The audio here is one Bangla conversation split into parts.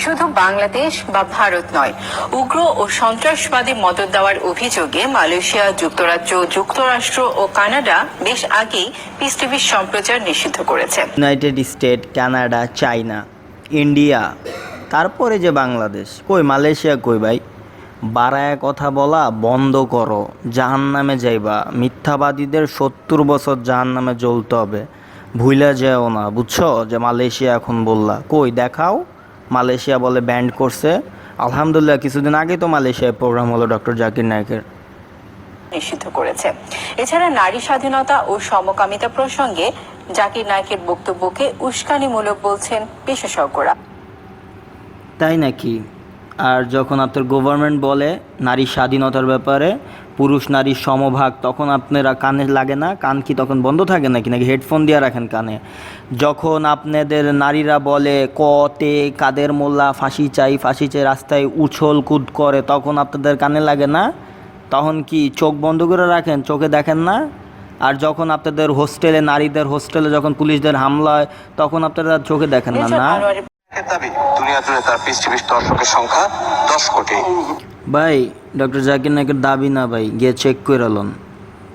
শুধু বাংলাদেশ বা ভারত নয়, উগ্র ও সন্ত্রাসবাদী মদত দেওয়ার অভিযোগে মালয়েশিয়া, যুক্তরাজ্য, যুক্তরাষ্ট্র ও কানাডা বেশ আগেই পিস টিভির সম্প্রচার নিষিদ্ধ করেছে। United state, Canada, China, India, তারপরে যে বাংলাদেশ, কই মালয়েশিয়া কই ভাই? বাড়ায় কথা বলা বন্ধ করো, জাহান্নামে যাইবা। মিথ্যাবাদীদের 70 বছর জাহান্নামে জ্বলতে হবে, ভুইলা যেও না, বুঝছো? যে মালয়েশিয়া এখন বললা, কই দেখাও। মালয়েশিয়া বলে ব্যান্ড করছে। আলহামদুলিল্লাহ, কিছুদিন আগে তো মালয়েশিয়ায় প্রোগ্রাম হলো ডক্টর জাকির নায়েকের, নিষিদ্ধ করেছে। এছাড়া নারী স্বাধীনতা ও সমকামিতা প্রসঙ্গে জাকির নায়েকের বক্তব্যকে উস্কানিমূলক বলছেন বিশেষজ্ঞরা। তাই নাকি? আর যখন আপনার গভর্নমেন্ট বলে নারী স্বাধীনতার ব্যাপারে, পুরুষ নারী সমভাগ, তখন আপনারা কানে লাগে না? কান কি তখন বন্ধ থাকে নাকি হেডফোন দিয়ে রাখেন কানে? যখন আপনাদের নারীরা বলে কতে কাদের মোল্লা, ফাঁসি চাই রাস্তায় উছল কুদ করে, তখন আপনাদের কানে লাগে না? তখন কি চোখ বন্ধ করে রাখেন, চোখে দেখেন না? আর যখন আপনাদের হোস্টেলে, নারীদের হোস্টেলে যখন পুলিশদের হামলা হয়, তখন আপনারা চোখে দেখেন না? না দাবি দুনিয়া জুড়ে তার পিস টিভির দর্শকের সংখ্যা 10 কোটি। ভাই, ডক্টর জাকির নায়েকের দাবি না ভাই, গিয়ে চেক করে লন।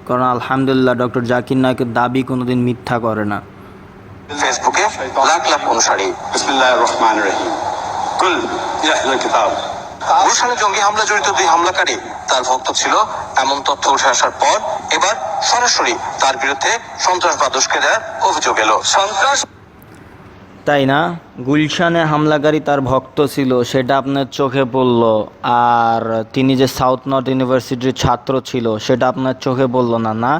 কারণ আলহামদুলিল্লাহ ডক্টর জাকির নায়েকের দাবি কোনোদিন মিথ্যা করে না। ফেসবুকে লাখ লাখ অনুসারী। বিসমিল্লাহির রহমানির রহিম। কুল ইয়া আহলাল কিতাব। গুলশানে জঙ্গি হামলা জড়িত 2 হামলাকারী তার ভক্ত ছিল, এমন তথ্য উঠে আসার পর এবার সরাসরি তার বিরুদ্ধে সন্ত্রাসবাদ উস্কে দেওয়ার অভিযোগ এলো। সন্ত্রাস, তাই না? গুলশানে হামলাকারী তার ভক্ত ছিল, সেটা আপনার চোখে পড়ল। আর তিনি যে সাউথ নর্থ ইউনিভার্সিটির ছাত্র ছিল, সেটা আপনার চোখে পড়ল না? না,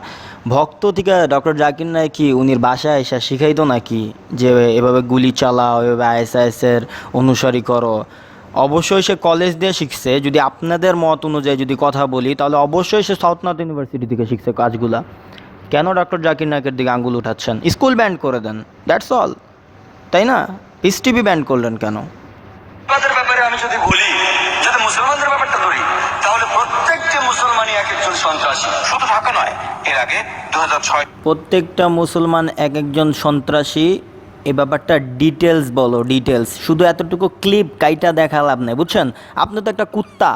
ভক্ত থেকে ডক্টর জাকির নায়েক কি উনির বাসায় এসে শিখাইতো নাকি যে এভাবে গুলি চালাও, এভাবে আইএসআইএসের অনুসারী করো? অবশ্যই সে কলেজ দিয়ে শিখছে। যদি আপনাদের মত অনুযায়ী যদি কথা বলি, তাহলে অবশ্যই সে সাউথ নর্থ ইউনিভার্সিটি থেকে শিখছে কাজগুলা। কেন ডক্টর জাকির নায়েকের দিকে আঙ্গুল উঠাচ্ছেন? স্কুল ব্যান্ড করে দেন, দ্যাটস অল, তাই না? পিস টিভি ব্যান্ড করলেন কেন? ব্যাপারে আমি যদি বলি, যদি মুসলমানদের ব্যাপারটা ধরি, তাহলে প্রত্যেকটা মুসলমানই এক একজন সন্ত্রাসী। শুধু ঢাকা নয়, এর আগে 2006 প্রত্যেকটা মুসলমান এক একজন সন্ত্রাসী। এই ব্যাপারটা ডিটেলস বলো, ডিটেলস। শুধু এতটুকু ক্লিপ কাইটা দেখা লাভ নেই, বুঝছেন? আপনি তো একটা কুত্তা,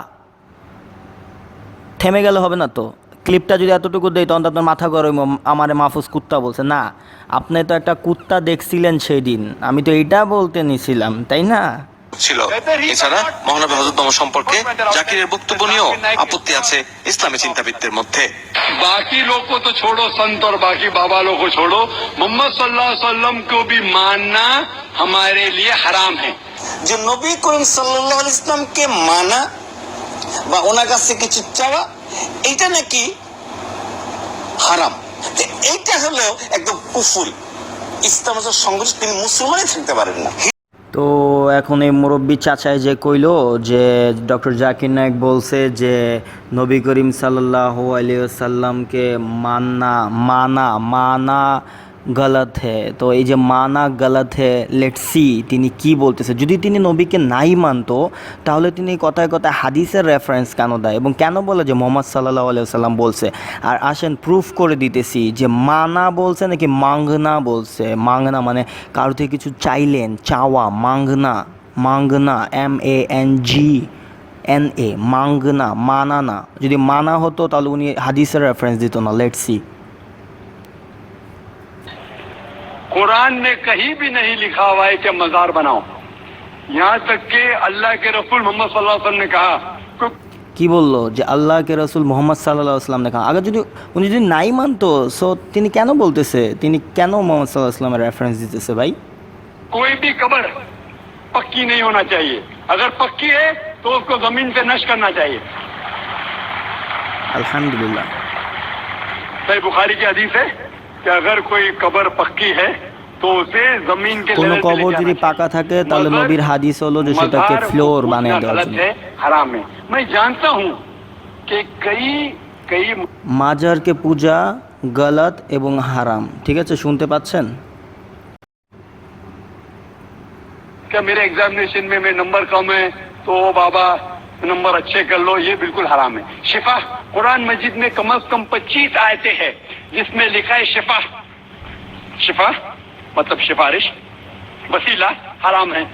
থেমে গেলে হবে না তো? ক্লিপটা যদি এতটুকু দেয়, তখন তো আপনার মাথা গরম, আমারে মাহফুজ কুত্তা বলছে। না, আপনি তো একটা কুত্তা দেখছিলেন সেই দিন, আমি তো এইটা বলতে নিছিলাম, তাই না? ছিল। এছাড়া মহানবী হযরত মোহাম্মদ সম্পর্কে জাকিরের বক্তব্য নিয়েও আপত্তি আছে ইসলামী চিন্তাবিদদের মধ্যে। बाकी लोग को तो छोड़ो, संत और बाकी बाबा लोग को छोड़ो, मोहम्मद सल्लल्लाहु अलैहि वसल्लम को भी मानना हमारे लिए हराम है। যে নবী করিম সাল্লাল্লাহু আলাইহি ইসলামকে মানা বা ওনার কাছে কিছু চাওয়া, এটা নাকি হারাম। এইটা হলো একদম কুফর। ইসলামের সঙ্গে তিনি মুসলমানই থাকতে পারেন না। তো এখন এই মুরব্বী চাচাই যে কইলো যে ডক্টর জাকির নায়েক বলছে যে নবী করিম সাল্লাল্লাহু আলাইহি ওয়াসাল্লামকে মানা গলত হে। তো এই যে মানা গলত হে, লেটস সি তিনি কি বলতেছে। যদি তিনি নবীকে নাই মানতো, তাহলে তিনি কথায় কথায় হাদিসের রেফারেন্স কেন দেয় এবং কেন বলে যে মোহাম্মদ সাল্লাল্লাহু আলাইহি ওয়াসাল্লাম বলছে? আর আসেন প্রুফ করে দিতেছি যে মানা বলছে নাকি মাংনা বলছে। মাংনা মানে কারো থেকে কিছু চাইলেন, চাওয়া। মাংনা MANGNA, মাংনা, মানা না। যদি মানা হতো তাহলে উনি হাদিসের রেফারেন্স দিত না। Let's see. कुरान में कहीं भी नहीं लिखा हुआ है कि मजार बनाओ। यहाँ तक कि अल्लाह के रसूल मोहम्मद सल्लल्लाहु अलैहि वसल्लम ने कहा, কি বললো? যে আল্লাহ কে রসুল মোহাম্মদ সাল্লাল্লাহু আলাইহি ওয়াসাল্লাম দেখা। আগে যদি উনি যদি নাই মানতো, সো তিনি কেন বলতেছে? তিনি কেন মোহাম্মদ সাল্লাল্লাহু আলাইহি ওয়াসাল্লামের রেফারেন্স দিতেছে ভাই? कोई भी कब्र पक्की नहीं होना चाहिए। अगर पक्की है तो उसको जमीन से नश करना चाहिए। আলহামদুলিল্লাহ। सही बुखारी की हदीस है कि अगर कोई कब्र पक्की है तो उसे जमीन के কোনো लेवल पे ले কবর जाना যদি चाहिए। পাকা থাকে, তাহলে मगर নবীর হাদিস হলো যে সেটাকে मजार ফ্লোর को বানিয়ে पूजना দেওয়ার गलत জন্য। है, हराम है। मैं जानता हूँ कि कई মাজারকে পূজা গলত এবং হারাম। ঠিক আছে, শুনতে পাচ্ছেন? क्या मेरे एग्जामिनेशन में नंबर कम है तो बाबा नंबर अच्छे कर लो, ये बिल्कुल हराम है। शिफा, कुरान मजीद में कम से कम 25 आयतें हैं जिसमें लिखा है शिफा। शिफा मतलब सिफारिश, वसीला हराम है।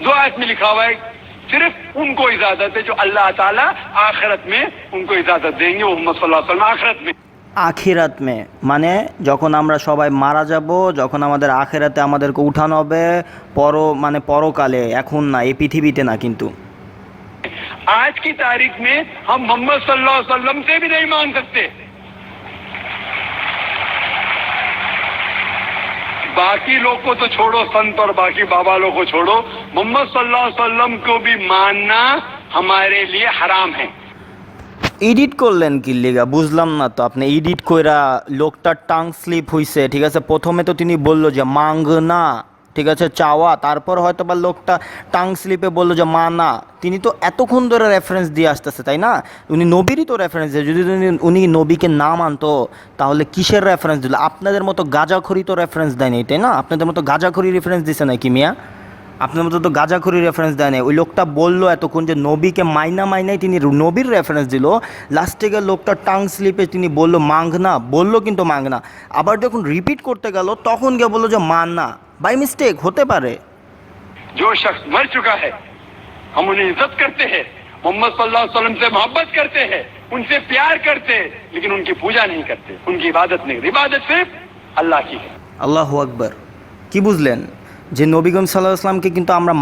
2 आयत में लिखा हुआ है सिर्फ उनको इजाजत है जो अल्लाह ताला आखिरत में उनको इजाजत देंगे, मोहम्मद सल्लल्लाहु अलैहि वसल्लम आखिरत में। আখিরাত মে মানে যখন আমরা সবাই মারা যাব, যখন আমাদের আখিরাতে আমাদেরকে উঠানো হবে, মানে পরকালে, এখন না, এই পৃথিবীতে না। কিন্তু आज की तारीख में हम मोहम्मद सल्लल्लाहु अलैहि वसल्लम से भी नहीं मांग सकते। बाकी लोग को तो छोड़ो, संत और बाकी बाबा लोग को छोड़ो, मोहम्मद सल्लल्लाहु अलैहि वसल्लम को भी मानना हमारे लिए हराम है। এডিট করলেন কি লিগা বুঝলাম না তো। আপনি এডিট কইরা লোকটার টাং স্লিপ হইছে, ঠিক আছে। প্রথমে তো তিনি বললো যে মাংনা, ঠিক আছে, চাওয়া, তারপর হয়তো বা লোকটা টাং স্লিপে বললো যে মা না। তিনি তো এতক্ষণ ধরে রেফারেন্স দিয়ে আসতেছে, তাই না? উনি নবীরই তো রেফারেন্স দেয়। যদি উনি নবীকে না মানতো তাহলে কিসের রেফারেন্স দিল? আপনাদের মতো গাঁজাখড়ি তো রেফারেন্স দেয়নি, তাই না? আপনাদের মতো গাঁজাখড়ি রেফারেন্স দিছে নাকি মিয়া? আপনার মতো তো গাঁজাখড়ি রেফারেন্স দেয় না। ওই লোকটা বললো এতক্ষণ যে নবীকে মাইনাই তিনি নবীর রেফারেন্স দিল। লাস্টে গিয়ে লোকটা টাং স্লিপে তিনি বললো মাংনা, বললো কিন্তু মাংনা। আবার যখন রিপিট করতে গেল তখন গিয়ে বললো যে মাননা। বাই মিস্টেক হতে পারে। जो शख्स मर चुका है हम उन्हें इज्जत करते हैं, मोहम्मद सल्लल्लाहु अलैहि वसल्लम से मोहब्बत करते हैं, उनसे प्यार करते हैं, लेकिन उनकी पूजा नहीं करते, उनकी इबादत नहीं करते। इबादत सिर्फ अल्लाह की है। আল্লাহু আকবার। কি বুঝলেন? যে নবীগণ সাল্লাল্লাহু আলাইহি ওয়াসাল্লামকে কিন্তু আমরা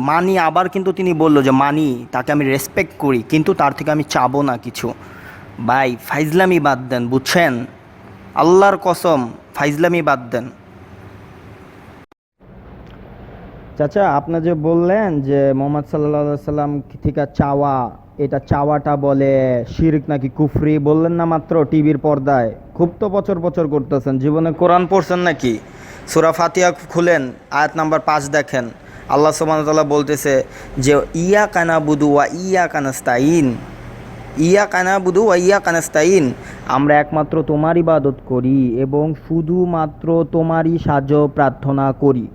মানি, আবার কিন্তু তিনি বললো যে মানি, তাকে আমি রেসপেক্ট করি, কিন্তু তার থেকে আমি চাবো না কিছু। ভাই ফাইজলামি বাদ দেন, বুঝছেন? আল্লাহর কসম ফাইজলামি বাদ দেন। চাচা, আপনি যে বললেন যে মোহাম্মদ সাল্লাল্লাহু আলাইহি ওয়াসাল্লাম থেকে চাওয়া, এটা চাওয়াটা বলে শিরক নাকি কুফরি বললেন না মাত্র টিভির পর্দায়। খুব তো বছর করতেছেন, জীবনে কোরআন পড়ছেন নাকি? সূরা ফাতিহা খুলেন, আয়াত নাম্বার 5 দেখেন। আল্লাহ সুবহানাহু ওয়া তাআলা বলতেছে যে ইয়াকা নাবুদু ওয়া ইয়াকা নাস্তাইন, ইয়াকা নাবুদু ওয়া ইয়াকা নাস্তাইন, আমরা একমাত্র তোমার ইবাদত করি এবং শুধুমাত্র তোমারই সাহায্য প্রার্থনা করি।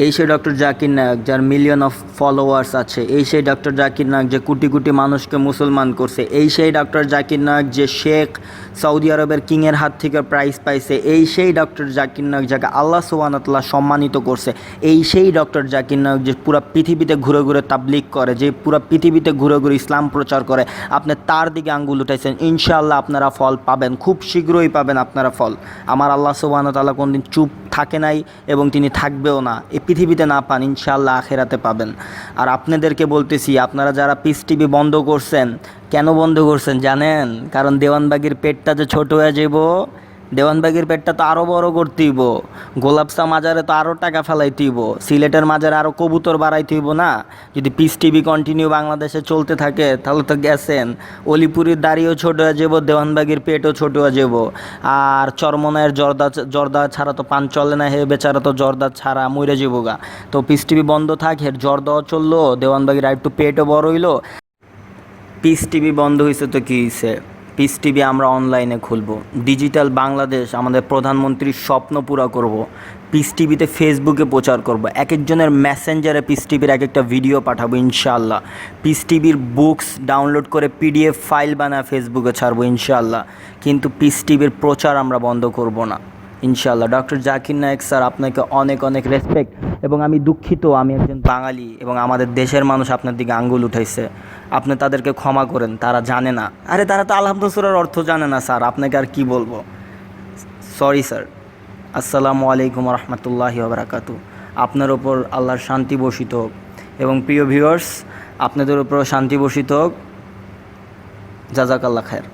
এই সেই ডক্টর জাকির নায়ক যার মিলিয়ন অফ ফলোয়ার্স আছে। এই সেই ডক্টর জাকির নায়ক যে কোটি কোটি মানুষকে মুসলমান করছে। এই সেই ডক্টর জাকির নায়ক যে শেখ সৌদি আরবের কিংয়ের হাত থেকে প্রাইজ পাইছে। এই সেই ডক্টর জাকির নায়ক যাকে আল্লাহ সুবহানাহু ওয়া তাআলা সম্মানিত করছে। এই সেই ডক্টর জাকির নায়ক যে পুরো পৃথিবীতে ঘুরে তাবলিগ করে, যে পুরো পৃথিবীতে ঘুরে ইসলাম প্রচার করে। আপনি তার দিকে আঙ্গুল উঠাইছেন, ইনশাআল্লাহ আপনারা ফল পাবেন, খুব শীঘ্রই পাবেন আপনারা ফল। আমার আল্লাহ সুবহানাহু ওয়া তাআলা কোনদিন চুপ থাকে নাই এবং তিনি থাকবেও না। এই পৃথিবীতে না পান, ইনশাআল্লাহ আখিরাতে পাবেন। আর আপনাদেরকে বলতেছি, আপনারা যারা পিস টিভি বন্ধ করছেন, কেন বন্ধ করছেন জানেন? কারণ দেওয়ানবাগির পেটটা যে ছোট হয়ে যাব, দেওয়ানবাগির পেটটা তো আরও বড় করতেইব, গোলাপসা মাজারে তো আরও টাকা ফেলাইতেইব, সিলেটের মাজারে আরও কবুতর বাড়াইতেইব না। যদি পিস টিভি কন্টিনিউ বাংলাদেশে চলতে থাকে তাহলে তো গেছেন, অলিপুরের দাড়িও ছোট হয়ে যাব, দেওয়ানবাগির পেটও ছোট হয়ে যাব। আর চরমনায়ের জর্দা ছাড়া তো পান চলে না, হে বেচারা তো জর্দা ছাড়া মরে যাবো গা। তো পিস টিভি বন্ধ থাক, হের জর্দাও চললো, দেওয়ানবাগির আর একটু পেটও বড় হইলো। পিস টিভি বন্ধ হয়েছে তো কী হয়েছে? পিস টিভি আমরা অনলাইনে খুলব, ডিজিটাল বাংলাদেশ আমাদের প্রধানমন্ত্রীর স্বপ্ন পুরো করব। পিস টিভিতে ফেসবুকে প্রচার করব, এক একজনের মেসেঞ্জারে পিস টিভির এক একটা ভিডিও পাঠাবো ইনশাআল্লাহ। পিস টিভির বুকস ডাউনলোড করে পিডিএফ ফাইল বানায় ফেসবুকে ছাড়বো ইনশাআল্লাহ। কিন্তু পিস টিভির প্রচার আমরা বন্ধ করব না ইনশাআল্লাহ। ডক্টর জাকির নায়েক স্যার, আপনাকে অনেক রেসপেক্ট, এবং আমি দুঃখিত, আমি একজন বাঙালি এবং আমাদের দেশের মানুষ আপনার দিকে আঙ্গুল উঠাইছে। আপনি তাদেরকে ক্ষমা করেন, তারা জানে না। আরে তারা তো আলহামদুলিল্লাহর অর্থ জানে না স্যার, আপনাকে আর কি বলবো। Sorry sir. আসসালামু আলাইকুম রহমতুল্লাহি ওয়া বারাকাতুহু। আপনার ওপর আল্লাহর শান্তি বর্ষিত হোক, এবং প্রিয় ভিউয়ার্স আপনাদের উপর শান্তি বর্ষিত হোক। জাযাকাল্লাহ খায়ের।